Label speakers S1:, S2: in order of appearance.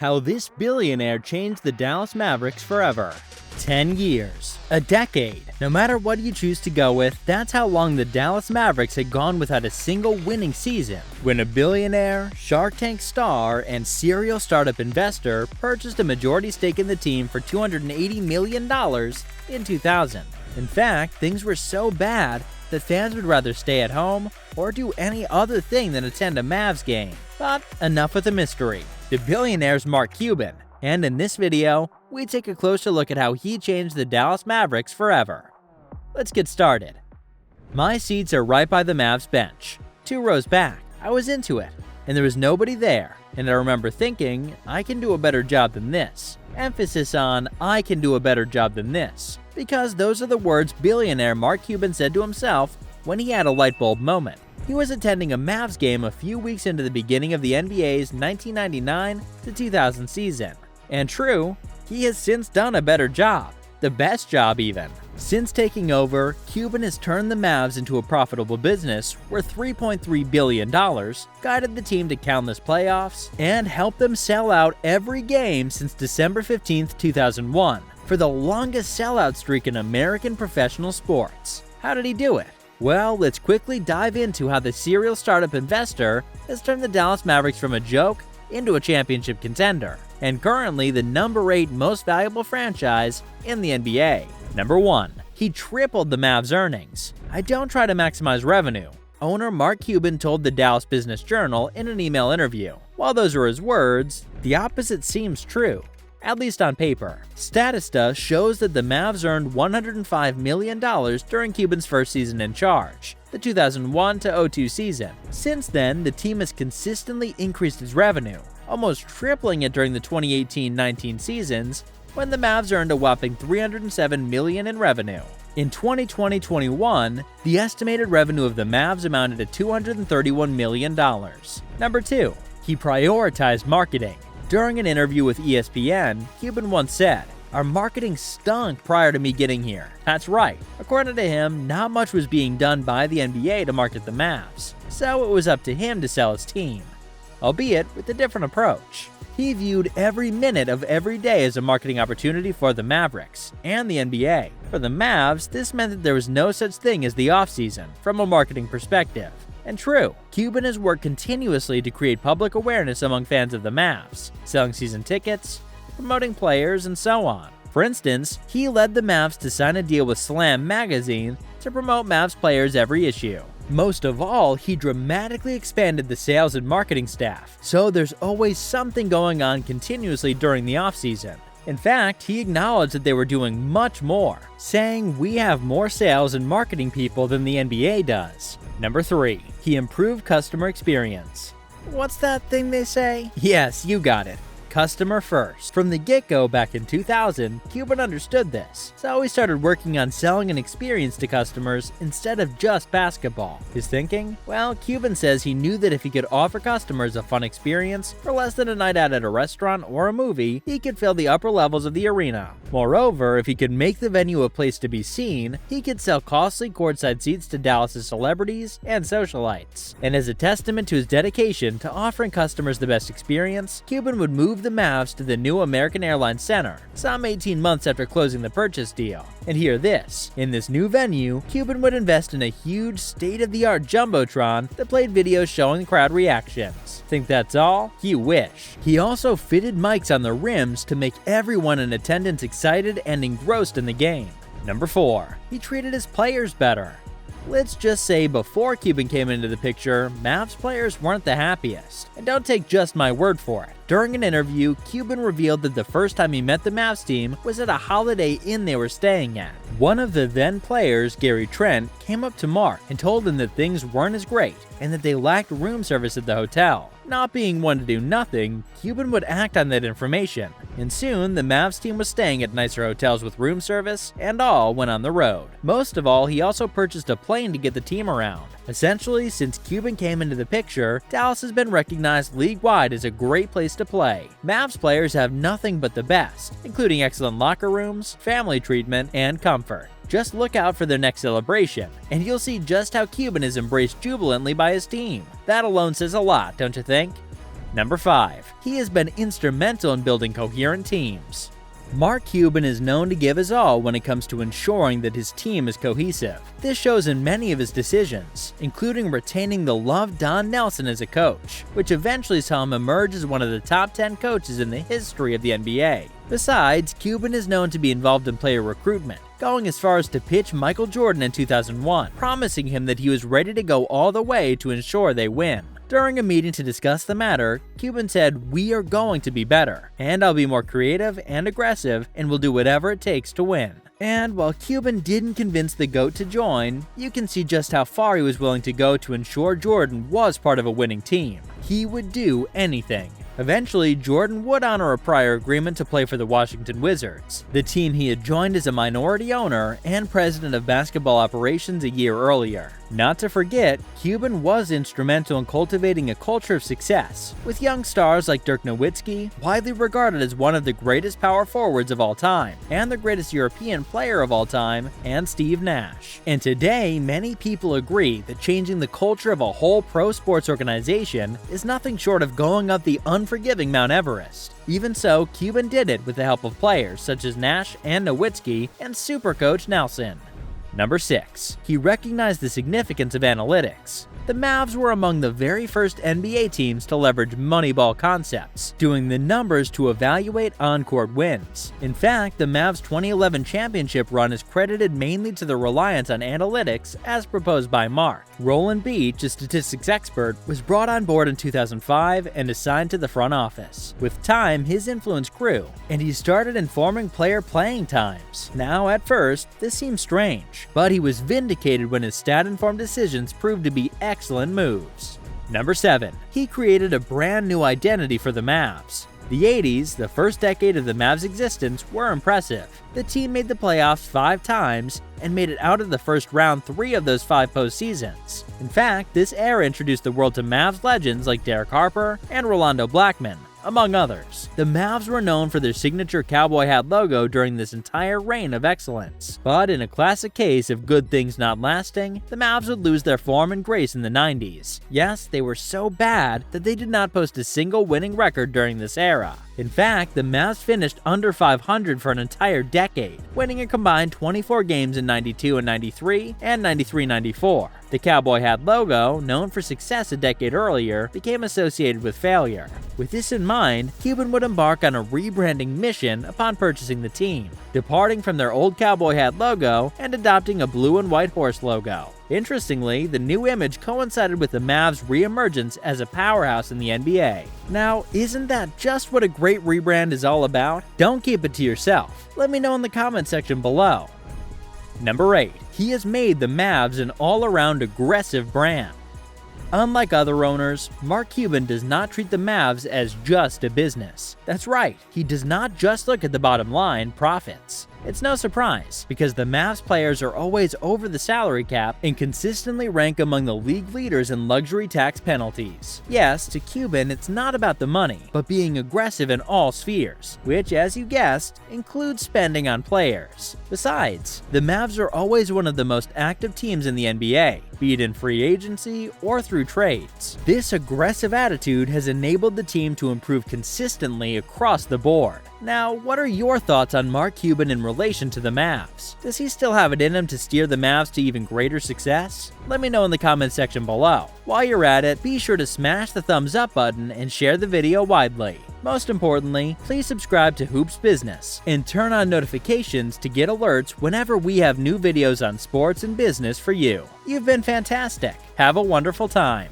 S1: How this billionaire changed the Dallas Mavericks forever. 10 years. A decade. No matter what you choose to go with, that's how long the Dallas Mavericks had gone without a single winning season, when a billionaire, Shark Tank star, and serial startup investor purchased a majority stake in the team for $280 million in 2000. In fact, things were so bad that fans would rather stay at home or do any other thing than attend a Mavs game. But enough with the mystery. The billionaire's Mark Cuban, and in this video, we take a closer look at how he changed the Dallas Mavericks forever. Let's get started. My seats are right by the Mavs bench, 2 rows back. I was into it, and there was nobody there, and I remember thinking, I can do a better job than this. Emphasis on, I can do a better job than this, because those are the words billionaire Mark Cuban said to himself when he had a light bulb moment. He was attending a Mavs game a few weeks into the beginning of the NBA's 1999 to 2000 season. And true, he has since done a better job. The best job even. Since taking over, Cuban has turned the Mavs into a profitable business worth $3.3 billion, guided the team to countless playoffs, and helped them sell out every game since December 15, 2001, for the longest sellout streak in American professional sports. How did he do it? Well, let's quickly dive into how the serial startup investor has turned the Dallas Mavericks from a joke into a championship contender, and currently the number 8 most valuable franchise in the NBA. Number 1. He tripled the Mavs' earnings. I don't try to maximize revenue, owner Mark Cuban told the Dallas Business Journal in an email interview. While those are his words, the opposite seems true, at least on paper. Statista shows that the Mavs earned $105 million during Cuban's first season in charge, the 2001-02 season. Since then, the team has consistently increased its revenue, almost tripling it during the 2018-19 seasons, when the Mavs earned a whopping $307 million in revenue. In 2020-21, the estimated revenue of the Mavs amounted to $231 million. Number 2. He prioritized marketing. During an interview with ESPN, Cuban once said, "Our marketing stunk prior to me getting here." That's right. According to him, not much was being done by the NBA to market the Mavs, so it was up to him to sell his team, albeit with a different approach. He viewed every minute of every day as a marketing opportunity for the Mavericks and the NBA. For the Mavs, this meant that there was no such thing as the offseason from a marketing perspective. And true, Cuban has worked continuously to create public awareness among fans of the Mavs, selling season tickets, promoting players, and so on. For instance, he led the Mavs to sign a deal with Slam magazine to promote Mavs players every issue. Most of all, he dramatically expanded the sales and marketing staff, so there's always something going on continuously during the offseason. In fact, he acknowledged that they were doing much more, saying, "We have more sales and marketing people than the NBA does." Number 3. He improved customer experience. What's that thing they say? Yes, you got it. Customer first. From the get-go back in 2000, Cuban understood this, so he started working on selling an experience to customers instead of just basketball. His thinking? Well, Cuban says he knew that if he could offer customers a fun experience for less than a night out at a restaurant or a movie, he could fill the upper levels of the arena. Moreover, if he could make the venue a place to be seen, he could sell costly courtside seats to Dallas' celebrities and socialites. And as a testament to his dedication to offering customers the best experience, Cuban would move the Mavs to the new American Airlines Center, some 18 months after closing the purchase deal. And hear this, in this new venue, Cuban would invest in a huge state-of-the-art jumbotron that played videos showing crowd reactions. Think that's all? You wish. He also fitted mics on the rims to make everyone in attendance excited and engrossed in the game. Number 4. He treated his players better. Let's just say before Cuban came into the picture, Mavs players weren't the happiest. And don't take just my word for it. During an interview, Cuban revealed that the first time he met the Mavs team was at a Holiday Inn they were staying at. One of the then players, Gary Trent, came up to Mark and told him that things weren't as great and that they lacked room service at the hotel. Not being one to do nothing, Cuban would act on that information, and soon the Mavs team was staying at nicer hotels with room service, and all went on the road. Most of all, he also purchased a plane to get the team around. Essentially, since Cuban came into the picture, Dallas has been recognized league-wide as a great place to play. Mavs players have nothing but the best, including excellent locker rooms, family treatment, and comfort. Just look out for their next celebration, and you'll see just how Cuban is embraced jubilantly by his team. That alone says a lot, don't you think? Number 5. He has been instrumental in building coherent teams. Mark Cuban is known to give his all when it comes to ensuring that his team is cohesive. This shows in many of his decisions, including retaining the loved Don Nelson as a coach, which eventually saw him emerge as one of the top 10 coaches in the history of the NBA. Besides, Cuban is known to be involved in player recruitment, going as far as to pitch Michael Jordan in 2001, promising him that he was ready to go all the way to ensure they win. During a meeting to discuss the matter, Cuban said, "We are going to be better, and I'll be more creative and aggressive, and will do whatever it takes to win." And while Cuban didn't convince the GOAT to join, you can see just how far he was willing to go to ensure Jordan was part of a winning team. He would do anything. Eventually, Jordan would honor a prior agreement to play for the Washington Wizards, the team he had joined as a minority owner and president of basketball operations a year earlier. Not to forget, Cuban was instrumental in cultivating a culture of success, with young stars like Dirk Nowitzki, widely regarded as one of the greatest power forwards of all time, and the greatest European player of all time, and Steve Nash. And today, many people agree that changing the culture of a whole pro sports organization is nothing short of going up the unforgiving Mount Everest. Even so, Cuban did it with the help of players such as Nash and Nowitzki and supercoach Nelson. Number 6. He recognized the significance of analytics. The Mavs were among the very first NBA teams to leverage Moneyball concepts, doing the numbers to evaluate on-court wins. In fact, the Mavs' 2011 championship run is credited mainly to the reliance on analytics as proposed by Mark. Roland Beach, a statistics expert, was brought on board in 2005 and assigned to the front office. With time, his influence grew, and he started informing player playing times. Now, at first, this seems strange, but he was vindicated when his stat-informed decisions proved to be excellent moves. Number 7. He created a brand new identity for the Mavs. The 80s, the first decade of the Mavs' existence, were impressive. The team made the playoffs 5 times and made it out of the first round 3 of those 5 postseasons. In fact, this era introduced the world to Mavs legends like Derek Harper and Rolando Blackman, among others. The Mavs were known for their signature cowboy hat logo during this entire reign of excellence. But in a classic case of good things not lasting, the Mavs would lose their form and grace in the 90s. Yes, they were so bad that they did not post a single winning record during this era. In fact, the Mavs finished under 500 for an entire decade, winning a combined 24 games in 92 and 93 and 93-94. The cowboy hat logo, known for success a decade earlier, became associated with failure. With this in mind, Cuban would embark on a rebranding mission upon purchasing the team, departing from their old cowboy hat logo and adopting a blue and white horse logo. Interestingly, the new image coincided with the Mavs' re-emergence as a powerhouse in the NBA. Now, isn't that just what a great rebrand is all about? Don't keep it to yourself. Let me know in the comment section below. Number 8. He has made the Mavs an all-around aggressive brand. Unlike other owners, Mark Cuban does not treat the Mavs as just a business. That's right, he does not just look at the bottom line, profits. It's no surprise, because the Mavs players are always over the salary cap and consistently rank among the league leaders in luxury tax penalties. Yes, to Cuban, it's not about the money, but being aggressive in all spheres, which, as you guessed, includes spending on players. Besides, the Mavs are always one of the most active teams in the NBA, be it in free agency or through trades. This aggressive attitude has enabled the team to improve consistently across the board. Now, what are your thoughts on Mark Cuban in relation to the Mavs? Does he still have it in him to steer the Mavs to even greater success? Let me know in the comment section below. While you're at it, be sure to smash the thumbs up button and share the video widely. Most importantly, please subscribe to Hoops Business and turn on notifications to get alerts whenever we have new videos on sports and business for you. You've been fantastic. Have a wonderful time.